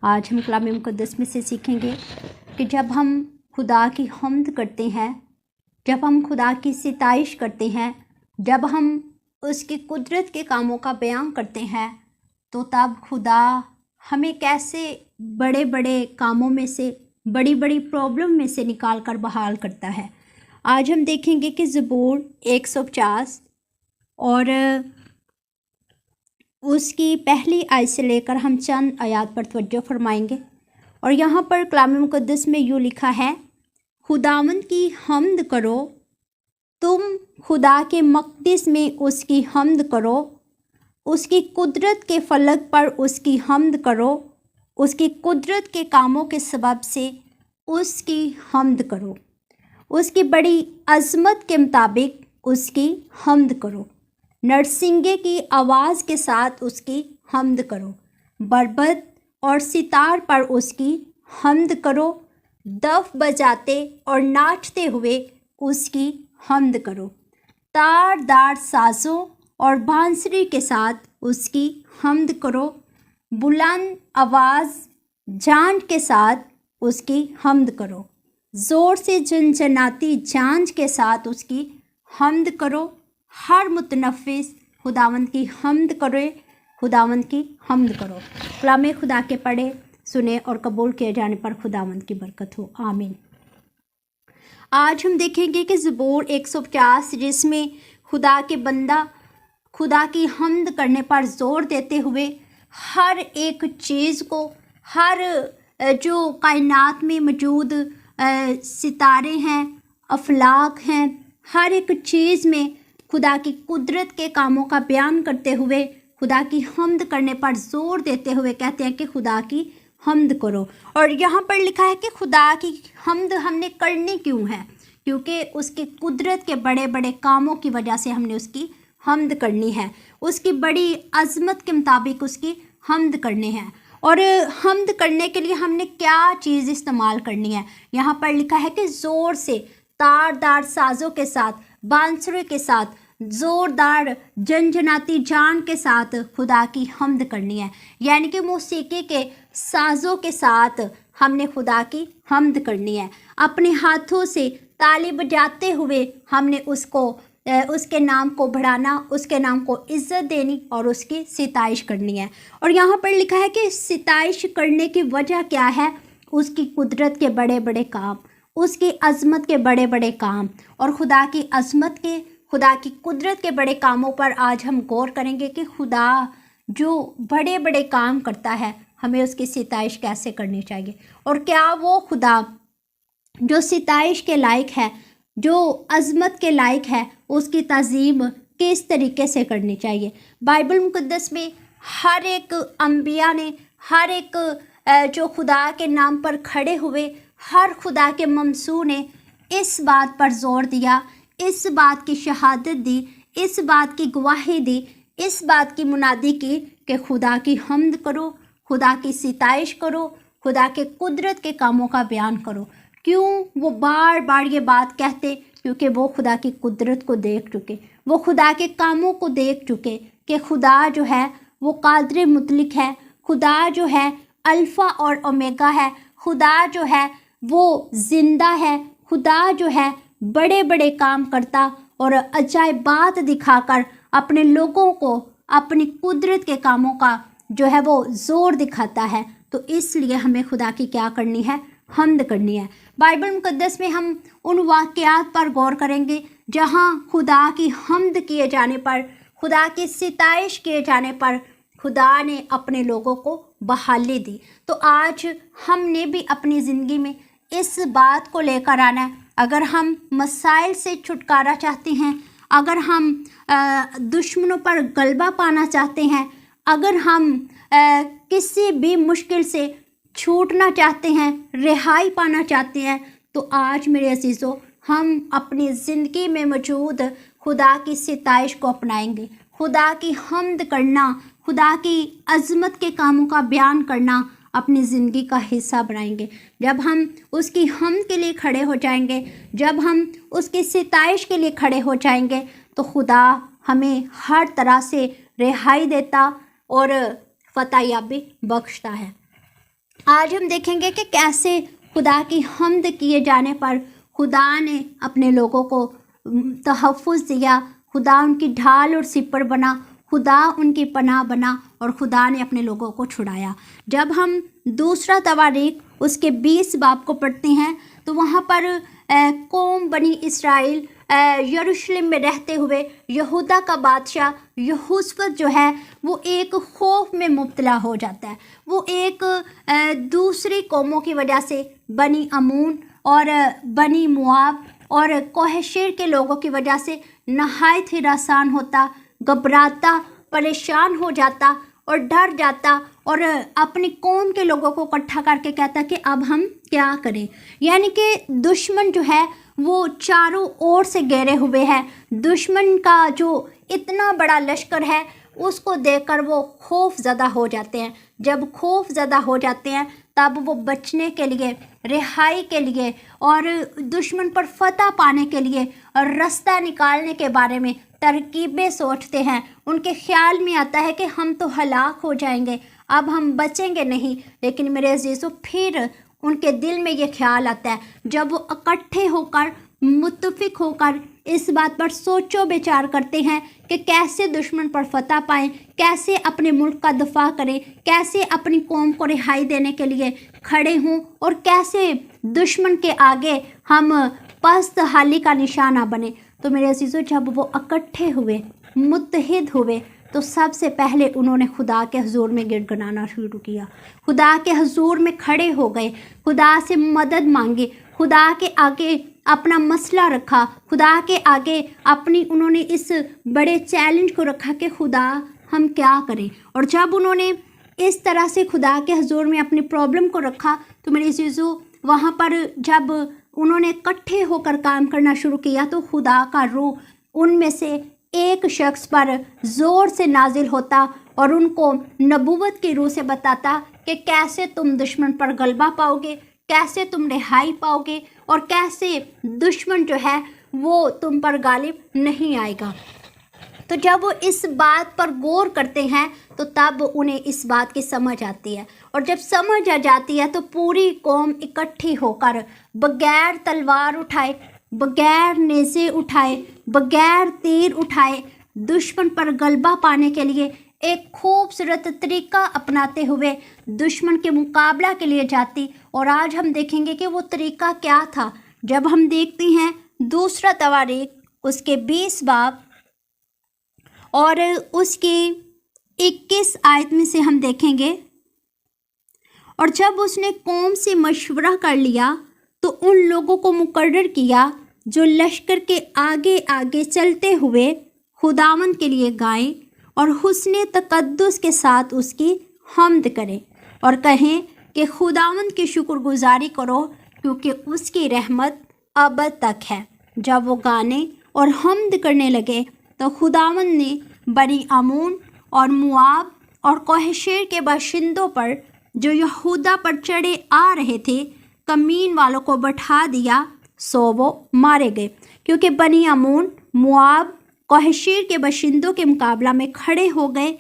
آج ہم کلام مقدس میں سے سیکھیں گے کہ جب ہم خدا کی حمد کرتے ہیں، جب ہم خدا کی ستائش کرتے ہیں، جب ہم اس کی قدرت کے کاموں کا بیان کرتے ہیں، تو تب خدا ہمیں کیسے بڑے بڑے کاموں میں سے، بڑی بڑی پرابلم میں سے نکال کر بحال کرتا ہے۔ آج ہم دیکھیں گے کہ زبور 150 اور اس کی پہلی آیت سے لے کر ہم چند آیات پر توجہ فرمائیں گے، اور یہاں پر کلام مقدس میں یوں لکھا ہے: خداوند کی حمد کرو، تم خدا کے مقدس میں اس کی حمد کرو، اس کی قدرت کے فلک پر اس کی حمد کرو، اس کی قدرت کے کاموں کے سبب سے اس کی حمد کرو، اس کی بڑی عظمت کے مطابق اس کی حمد کرو، نرسنگے کی آواز کے ساتھ اس کی حمد کرو، بربط اور ستار پر اس کی حمد کرو، دف بجاتے اور ناچتے ہوئے اس کی حمد کرو، تار دار سازوں اور بانسری کے ساتھ اس کی حمد کرو، بلند آواز جانچ کے ساتھ اس کی حمد کرو، زور سے جنجناتی جانچ کے ساتھ اس کی حمد کرو، ہر متنفس خداوند کی حمد کرے، خداوند کی حمد کرو۔ کلام خدا کے پڑھے، سنے اور قبول کیے جانے پر خداوند کی برکت ہو، آمین۔ آج ہم دیکھیں گے کہ زبور 150 جس میں خدا کے بندہ خدا کی حمد کرنے پر زور دیتے ہوئے ہر ایک چیز کو، ہر جو کائنات میں موجود ستارے ہیں، افلاک ہیں، ہر ایک چیز میں خدا کی قدرت کے کاموں کا بیان کرتے ہوئے خدا کی حمد کرنے پر زور دیتے ہوئے کہتے ہیں کہ خدا کی حمد کرو۔ اور یہاں پر لکھا ہے کہ خدا کی حمد ہم نے کرنی کیوں ہے؟ کیونکہ اس کی قدرت کے بڑے بڑے کاموں کی وجہ سے ہم نے اس کی حمد کرنی ہے، اس کی بڑی عظمت کے مطابق اس کی حمد کرنی ہے۔ اور حمد کرنے کے لیے ہم نے کیا چیز استعمال کرنی ہے؟ یہاں پر لکھا ہے کہ زور سے تار دار سازوں کے ساتھ، بانسری کے ساتھ، زوردار جنجناتی جان کے ساتھ خدا کی حمد کرنی ہے، یعنی کہ موسیقی کے سازوں کے ساتھ ہم نے خدا کی حمد کرنی ہے، اپنے ہاتھوں سے تالی بجاتے ہوئے ہم نے اس کے نام کو بڑھانا، اس کے نام کو عزت دینی اور اس کی ستائش کرنی ہے۔ اور یہاں پر لکھا ہے کہ ستائش کرنے کی وجہ کیا ہے؟ اس کی قدرت کے بڑے بڑے کام، اس کی عظمت کے بڑے بڑے کام، اور خدا کی عظمت کے، خدا کی قدرت کے بڑے کاموں پر آج ہم غور کریں گے کہ خدا جو بڑے بڑے کام کرتا ہے ہمیں اس کی ستائش کیسے کرنی چاہیے، اور کیا وہ خدا جو ستائش کے لائق ہے، جو عظمت کے لائق ہے، اس کی تعظیم کس طریقے سے کرنی چاہیے۔ بائبل مقدس میں ہر ایک انبیاء نے، ہر ایک جو خدا کے نام پر کھڑے ہوئے، ہر خدا کے ممسوح نے اس بات پر زور دیا، اس بات کی شہادت دی، اس بات کی گواہی دی، اس بات کی منادی کی کہ خدا کی حمد کرو، خدا کی ستائش کرو، خدا کے قدرت کے کاموں کا بیان کرو۔ کیوں وہ بار بار یہ بات کہتے؟ کیونکہ وہ خدا کی قدرت کو دیکھ چکے، وہ خدا کے کاموں کو دیکھ چکے کہ خدا جو ہے وہ قادر مطلق ہے، خدا جو ہے الفا اور اومیگا ہے، خدا جو ہے وہ زندہ ہے، خدا جو ہے بڑے بڑے کام کرتا اور عجائبات دکھا کر اپنے لوگوں کو اپنی قدرت کے کاموں کا جو ہے وہ زور دکھاتا ہے۔ تو اس لیے ہمیں خدا کی کیا کرنی ہے؟ حمد کرنی ہے۔ بائبل مقدس میں ہم ان واقعات پر غور کریں گے جہاں خدا کی حمد کیے جانے پر، خدا کی ستائش کیے جانے پر خدا نے اپنے لوگوں کو بحالی دی۔ تو آج ہم نے بھی اپنی زندگی میں اس بات کو لے کر آنا ہے، اگر ہم مسائل سے چھٹکارا چاہتے ہیں، اگر ہم دشمنوں پر غلبہ پانا چاہتے ہیں، اگر ہم کسی بھی مشکل سے چھوٹنا چاہتے ہیں، رہائی پانا چاہتے ہیں، تو آج میرے عزیزو ہم اپنی زندگی میں موجود خدا کی ستائش کو اپنائیں گے، خدا کی حمد کرنا، خدا کی عظمت کے کاموں کا بیان کرنا اپنی زندگی کا حصہ بنائیں گے۔ جب ہم اس کی حمد کے لیے کھڑے ہو جائیں گے، جب ہم اس کی ستائش کے لیے کھڑے ہو جائیں گے، تو خدا ہمیں ہر طرح سے رہائی دیتا اور فتح یابی بخشتا ہے۔ आज हम देखेंगे कि कैसे खुदा की हम्द किए जाने पर खुदा ने अपने लोगों को तहफ़्फ़ुज़ दिया, खुदा उनकी ढाल और सिपर बना, खुदा उनकी पनाह बना और खुदा ने अपने लोगों को छुड़ाया। जब हम दूसरा तवारीख उसके 20 बाब को पढ़ते हैं तो वहाँ पर कौम बनी इसराइल यरूशलेम में रहते हुए यहूदा का बादशाह यहोशपत जो है वो एक खौफ में मुब्तला हो जाता है। वो एक दूसरी कौमों की वजह से बनी अमून और बनी मुआब और कोहशेर के लोगों की वजह से नहायत ही हरासान होता, घबराता, परेशान हो जाता और डर जाता और अपनी कौम के लोगों को इकट्ठा करके कहता कि अब हम क्या करें। यानी कि दुश्मन जो है वो चारों ओर से घेरे हुए हैं। दुश्मन का जो इतना बड़ा लश्कर है उसको देखकर वो खौफ ज़दा हो जाते हैं। जब खौफ ज़दा हो जाते हैं तब वो बचने के लिए, रिहाई के लिए और दुश्मन पर फतह पाने के लिए और रास्ता निकालने के बारे में तरकीबें सोचते हैं। उनके ख्याल में आता है कि हम तो हलाक हो जाएंगे, अब हम बचेंगे नहीं। लेकिन मेरे अजीज़ों, फिर उनके दिल में ये ख्याल आता है जब वो इकट्ठे होकर, मुत्तफिक होकर इस बात पर सोचो विचार करते हैं कि कैसे दुश्मन पर फतह पाएं, कैसे अपने मुल्क का दफा करें, कैसे अपनी कौम को रिहाई देने के लिए खड़े हों और कैसे दुश्मन के आगे हम पस्त हाली का निशाना बने। तो मेरे अजीज़ों, जब वो इकट्ठे हुए, मुत्तहिद हुए तो सबसे पहले उन्होंने खुदा के हुजूर में गिड़गिड़ाना शुरू किया, खुदा के हुजूर में खड़े हो गए, खुदा से मदद मांगी, खुदा के आगे अपना मसला रखा, खुदा के आगे अपनी उन्होंने इस बड़े चैलेंज को रखा कि खुदा हम क्या करें। और जब उन्होंने इस तरह से खुदा के हुजूर में अपनी प्रॉब्लम को रखा तो मेरे अजीज़ों, वहाँ पर जब उन्होंने इकट्ठे होकर काम करना शुरू किया तो खुदा का रूह उनमें से एक शख्स पर ज़ोर से नाजिल होता और उनको नबूवत की रूह से बताता कि कैसे तुम दुश्मन पर गलबा पाओगे, कैसे तुम रिहाई पाओगे और कैसे दुश्मन जो है वो तुम पर गालिब नहीं आएगा। तो जब वो इस बात पर गौर करते हैं तो तब उन्हें इस बात की समझ आती है और जब समझ आ जाती है तो पूरी कौम इकट्ठी होकर बगैर तलवार उठाए, बगैर नेज़े उठाए, बगैर तीर उठाए दुश्मन पर गलबा पाने के लिए एक खूबसूरत तरीका अपनाते हुए दुश्मन के मुकाबला के लिए जाती। और आज हम देखेंगे कि वो तरीका क्या था। जब हम देखते हैं दूसरा तवारीख उसके 20 बाब और उसकी 21 आयत में से हम देखेंगे, और जब उसने कौम से मशवरा कर लिया तो उन लोगों को मुकर्रर किया जो लश्कर के आगे आगे चलते हुए खुदावंद के लिए गाएं और हुस्ने तकद्दुस के साथ उसकी हम्द करें और कहें कि खुदावंद की शुक्रगुजारी करो क्योंकि उसकी रहमत अबद तक है। जब वो गाने और हम्द करने लगे तो खुदावंद ने बनी अमून और मुआब और कोहशेर के बाशिंदों पर जो यहूदा पर चढ़े आ रहे थे कमीन वालों को बैठा दिया, सो वो मारे गए क्योंकि बनी अमून, मुआब, कोहशेर के बाशिंदों के मुकाबला में खड़े हो गए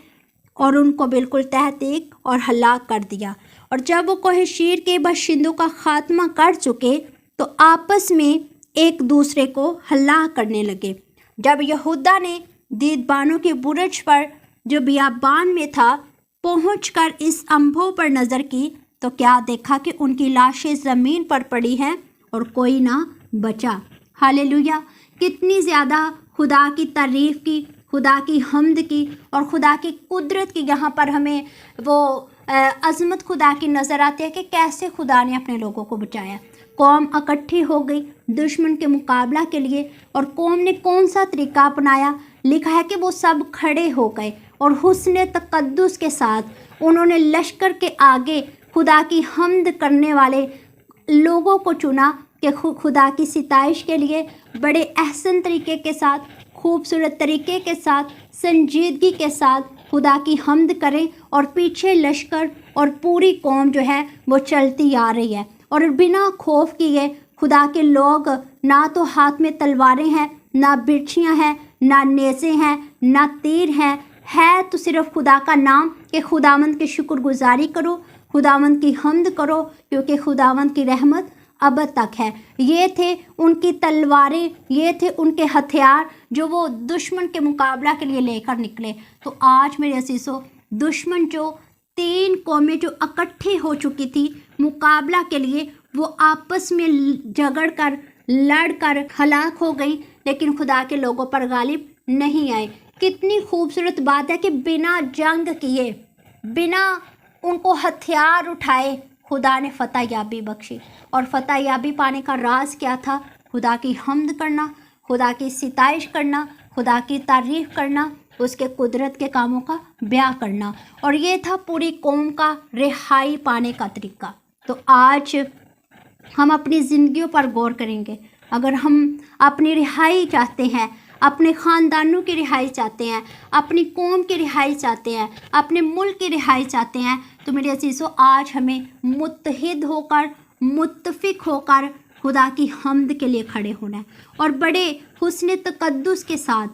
और उनको बिल्कुल तहतीक और हलाक कर दिया। और जब वो कोहशेर के बाशिंदों का खात्मा कर चुके तो आपस में एक दूसरे को हलाक करने लगे। जब यहूदा ने दीदबानों के बुर्ज पर जो बियाबान में था पहुंचकर इस अम्भों पर नज़र की तो क्या देखा कि उनकी लाशें ज़मीन पर पड़ी हैं और कोई ना बचा। हालेलुया! कितनी ज़्यादा खुदा की तारीफ़ की, खुदा की हम्द की और खुदा की कुदरत की यहाँ पर हमें वो अज़मत खुदा की नज़र आती है कि कैसे खुदा ने अपने लोगों को बचाया। कौम इकट्ठी हो गई दुश्मन के मुकाबला के लिए और कौम ने कौन सा तरीका अपनाया। लिखा है कि वो सब खड़े हो गए और हुस्ने तकद्दुस के साथ उन्होंने लश्कर के आगे खुदा की हम्द करने वाले लोगों को चुना कि खुदा की सिताइश के लिए बड़े अहसन तरीके के साथ, खूबसूरत तरीके के साथ, संजीदगी के साथ खुदा की हम्द करें और पीछे लश्कर और पूरी कौम जो है वो चलती आ रही है। और बिना खौफ किए खुदा के लोग, ना तो हाथ में तलवारें हैं, ना बिरछियाँ हैं, ना नेज़े हैं, ना तीर हैं, है तो सिर्फ खुदा का नाम कि खुदावंद की शुक्रगुजारी करो, खुदावंद की हम्द करो क्योंकि खुदावंद की रहमत अब तक है। ये थे उनकी तलवारें, ये थे उनके हथियार जो वो दुश्मन के मुकाबला के लिए लेकर निकले। तो आज मेरे अजीज़ों, दुश्मन जो 3 कौमें जो इकट्ठी हो चुकी थी मुकाबला के लिए, वो आपस में झगड़ कर लड़ कर हलाक हो गई, लेकिन खुदा के लोगों पर गालिब नहीं आए। कितनी खूबसूरत बात है कि बिना जंग किए, बिना उनको हथियार उठाए खुदा ने फतह याबी बख्शी। और फतह याबी पाने का राज क्या था? खुदा की हम्द करना, खुदा की सिताइश करना, खुदा की तारीफ़ करना, उसके कुदरत के कामों का बयां करना। और ये था पूरी कौम का रिहाई पाने का तरीका। तो आज हम अपनी ज़िंदगियों पर गौर करेंगे। अगर हम अपनी रिहाई चाहते हैं, अपने ख़ानदानों की रिहाई चाहते हैं, अपनी कौम की रिहाई चाहते हैं, अपने मुल्क की रिहाई चाहते हैं, तो मेरे अज़ीज़ों आज हमें मुत्तहिद होकर, मुत्तफ़िक होकर खुदा की हम्द के लिए खड़े होना है और बड़े हुस्न तक़द्दुस के साथ,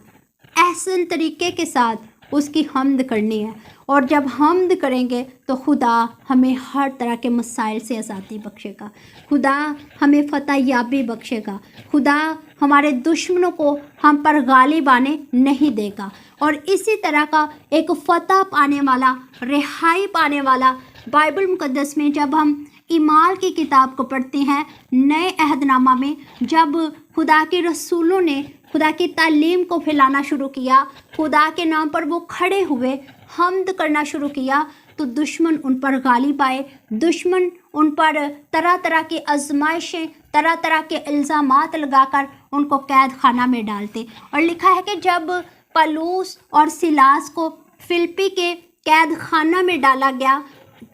एहसन तरीके के साथ उसकी हम्द करनी है। और जब हम्द करेंगे तो खुदा हमें हर तरह के मसाइल से आज़ादी बख्शेगा, खुदा हमें फतह याबी बख्शेगा, खुदा हमारे दुश्मनों को हम पर गालिब आने नहीं देगा। और इसी तरह का एक फ़तह पाने वाला, रिहाई पाने वाला बाइबल मुक़द्दस में जब हम ईमाल की किताब को पढ़ते हैं, नए अहदनामा में जब खुदा के रसूलों ने खुदा की तालीम को फैलाना शुरू किया, खुदा के नाम पर वो खड़े हुए, हम्द करना शुरू किया, तो दुश्मन उन पर गालिब आए। दुश्मन उन पर तरह तरह की आजमाइशें, तरह तरह के इल्ज़ामात लगाकर उनको कैद खाना में डालते। और लिखा है कि जब पलूस और सिलास को फिलिप्पी के कैद खाना में डाला गया,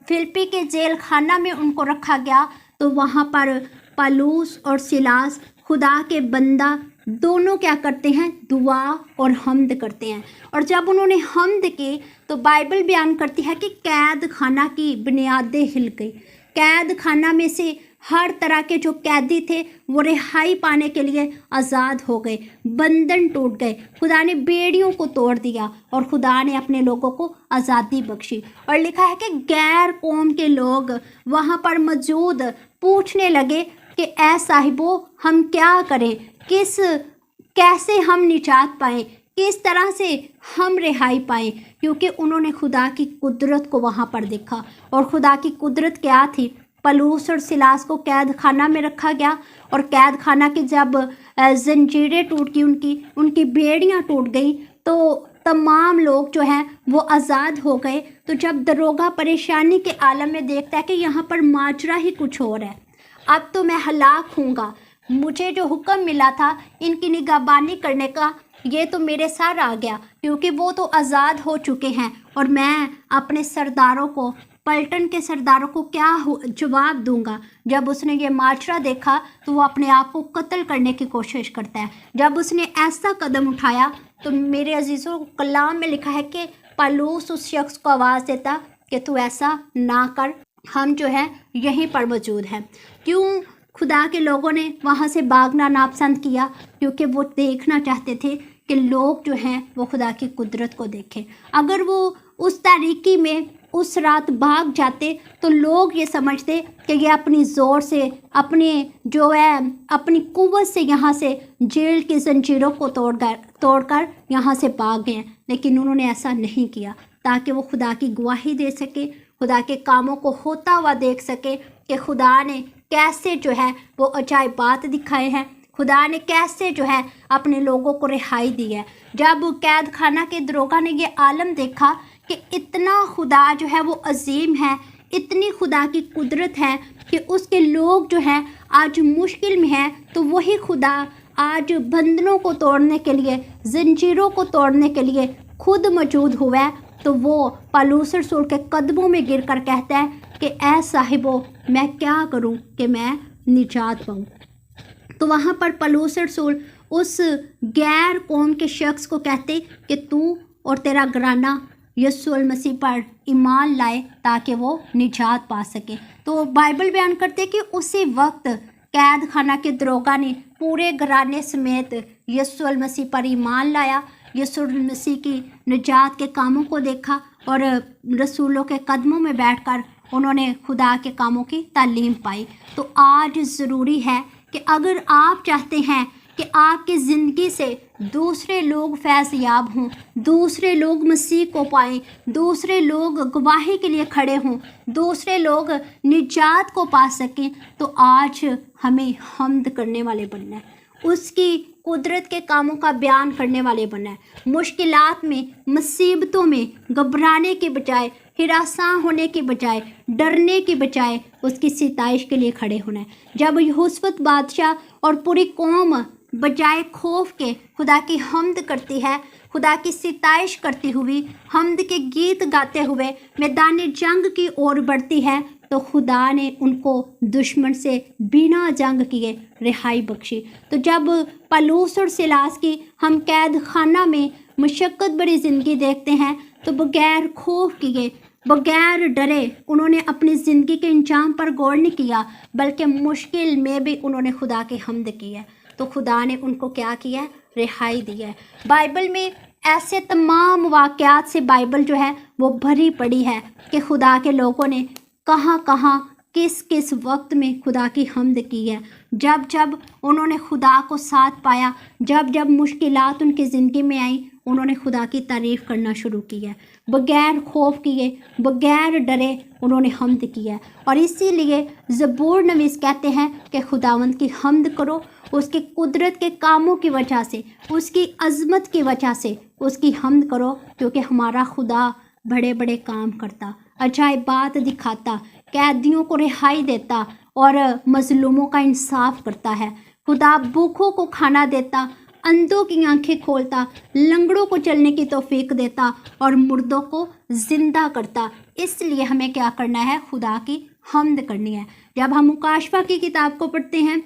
फिलिप्पी के जेल खाना में उनको रखा गया, तो वहाँ पर पलूस और सिलास खुदा के बंदा दोनों क्या करते हैं? दुआ और हम्द करते हैं। और जब उन्होंने हम्द की तो बाइबल बयान करती है कि कैद खाना की बुनियादें हिल गई। कैद खाना में से हर तरह के जो कैदी थे वो रिहाई पाने के लिए आज़ाद हो गए, बंधन टूट गए। खुदा ने बेड़ियों को तोड़ दिया और खुदा ने अपने लोगों को आज़ादी बख्शी। और लिखा है कि गैर कौम के लोग वहाँ पर मौजूद पूछने लगे कि ऐ साहिबो हम क्या करें, कैसे हम निजात पाएँ, किस तरह से हम रिहाई पाएँ, क्योंकि उन्होंने खुदा की कुदरत को वहाँ पर देखा। और खुदा की कुदरत क्या थी? पलूस और सिलास को कैद खाना में रखा गया और कैद खाना की जब जंजीरें टूट गई, उनकी बेड़ियाँ टूट गई, तो तमाम लोग जो हैं वो आज़ाद हो गए। तो जब दरोगा परेशानी के आलम में देखता है कि यहाँ पर माजरा ही कुछ और है, अब तो मैं हलाक हूँगा, मुझे जो हुक्म मिला था इनकी निगहबानी करने का, ये तो मेरे सर आ गया, क्योंकि वो तो आज़ाद हो चुके हैं और मैं अपने सरदारों को, पलटन के सरदारों को क्या जवाब दूंगा। जब उसने ये माजरा देखा तो वो अपने आप को कत्ल करने की कोशिश करता है। जब उसने ऐसा कदम उठाया तो मेरे अजीज़ों, कलाम में लिखा है कि पलूस उस शख्स को आवाज़ देता कि तू ऐसा ना कर, हम जो है यहीं पर मौजूद हैं। क्यों खुदा के लोगों ने वहाँ से भागना नापसंद किया? क्योंकि वो देखना चाहते थे कि लोग जो हैं वो खुदा की कुदरत को देखें। अगर वो उस तारीकी में उस रात भाग जाते तो लोग ये समझते कि ये अपनी ज़ोर से, अपने जो है अपनी कुव्वत से यहाँ से जेल की जंजीरों को तोड़कर यहाँ से भाग गए। लेकिन उन्होंने ऐसा नहीं किया ताकि वो खुदा की गवाही दे सके, खुदा के कामों को होता हुआ देख सके कि खुदा ने कैसे जो है वो अजाइबात दिखाए हैं, खुदा ने कैसे जो है अपने लोगों को रिहाई दी है। जब कैद खाना के दरोगा ने ये आलम देखा कि इतना खुदा जो है वो अजीम है, इतनी खुदा की कुदरत है कि उसके लोग जो हैं आज मुश्किल में हैं, तो वही खुदा आज बंधनों को तोड़ने के लिए, जंजीरों को तोड़ने के लिए खुद मौजूद हुआ है। तो वो पलूस रसूल के कदमों में गिर कर कहता है कि ऐ साहिबो मैं क्या करूं कि मैं निजात पाऊं। तो वहाँ पर पलूस रसूल उस गैर कौम के शख्स को कहते कि तू और तेरा घराना यीशु मसीह पर ईमान लाए ताकि वो निजात पा सके। तो बाइबल बयान करते कि उसी वक्त कैद खाना के दरोगा ने पूरे घराने समेत यीशु मसीह पर ईमान लाया, यीशु मसीह की निजात के कामों को देखा और रसूलों के कदमों में बैठकर उन्होंने खुदा के कामों की तालीम पाई। तो आज ज़रूरी है कि अगर आप चाहते हैं कि आपकी ज़िंदगी से दूसरे लोग फैज़ याब हों, दूसरे लोग मसीह को पाएं, दूसरे लोग गवाही के लिए खड़े हों, दूसरे लोग निजात को पा सकें, तो आज हमें हम्द करने वाले बनना है, उसकी कुदरत के कामों का बयान करने वाले बनना है। मुश्किलात में, मुसीबतों में घबराने के बजाय, हिरासा होने के बजाय, डरने के बजाय उसकी सिताइश के लिए खड़े होना है। जब यहोशू बादशाह और पूरी कौम बजाय खौफ के खुदा की हम्द करती है, खुदा की सिताइश करती हुई, हम्द के गीत गाते हुए मैदान जंग की ओर बढ़ती है, तो खुदा ने उनको दुश्मन से बिना जंग किए रिहाई बख्शी। तो जब पलूस और सिलास की हम कैद खाना में मुशक्क़त भरी ज़िंदगी देखते हैं, तो बगैर खौफ किए, बगैर डरे उन्होंने अपनी ज़िंदगी के इंजाम पर गौर नहीं किया, बल्कि मुश्किल में भी उन्होंने खुदा की हम्द की है। तो खुदा ने उनको क्या किया? रिहाई दी है। बाइबल में ऐसे तमाम वाक़यात से बाइबल जो है वो भरी पड़ी है कि खुदा के लोगों ने कहाँ कहाँ किस किस वक्त में खुदा की हम्द की है। जब जब उन्होंने खुदा को साथ पाया, जब जब मुश्किलात उनकी ज़िंदगी में आई, उन्होंने खुदा की तारीफ़ करना शुरू की है। बग़ैर खौफ किए, बग़ैर डरे उन्होंने हम्द की है। और इसीलिए ज़बूर नवीस कहते हैं कि खुदावंद की हम्द करो, उसकी कुदरत के कामों की वजह से, उसकी अज़मत की वजह से उसकी हम्द करो, क्योंकि हमारा खुदा बड़े बड़े काम करता, अजाइबात दिखाता, कैदियों को रिहाई देता और मज़लूमों का इंसाफ करता है। खुदा भूखों को खाना देता, अंधों की आंखें खोलता, लंगड़ों को चलने की तौफीक देता और मुर्दों को ज़िंदा करता। इसलिए हमें क्या करना है? खुदा की हम्द करनी है। जब हम मुकाशवा की किताब को पढ़ते हैं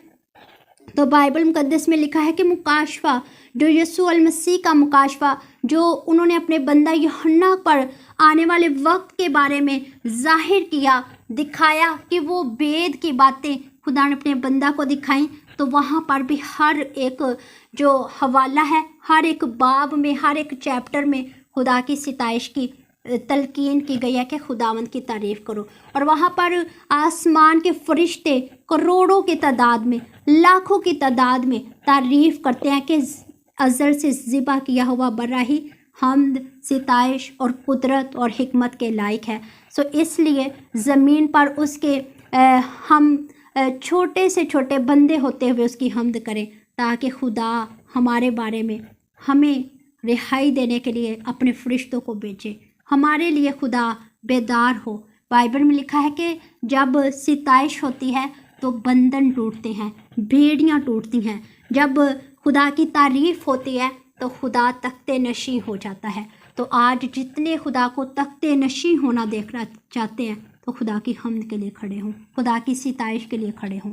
तो बाइबल मुकद्दस में लिखा है कि मुकाशवा, जो यीशु अल मसीह का मुकाशवा, जो उन्होंने अपने बंदा यूहन्ना पर आने वाले वक्त के बारे में जाहिर किया, दिखाया कि वो वेद की बातें खुदा ने अपने बंदा को दिखाई, तो वहाँ पर भी हर एक जो हवाला है, हर एक बाब में, हर एक चैप्टर में खुदा की सिताइश की तलकीन की गई है कि खुदावंद की तारीफ़ करो। और वहाँ पर आसमान के फरिश्ते करोड़ों की तादाद में, लाखों की तादाद में तारीफ़ करते हैं कि अज़ल से ज़िबा किया हुआ बड़ा ही हम्द, सिताइश और कुदरत और हिकमत के लायक है। सो इसलिए ज़मीन पर उसके हम छोटे से छोटे बंदे होते हुए उसकी हम्द करें, ताकि खुदा हमारे बारे में हमें रिहाई देने के लिए अपने फरिश्तों को भेजे, हमारे लिए खुदा बेदार हो। बाइबल में लिखा है कि जब सिताइश होती है तो बंधन टूटते हैं, बेड़ियाँ टूटती हैं। जब खुदा की तारीफ़ होती है तो खुदा तख्ते नशी हो जाता है। तो आज जितने खुदा को तख्ते नशी होना देखना चाहते हैं, तो खुदा की हम्द के लिए खड़े हों, खुदा की सिताइश के लिए खड़े हों।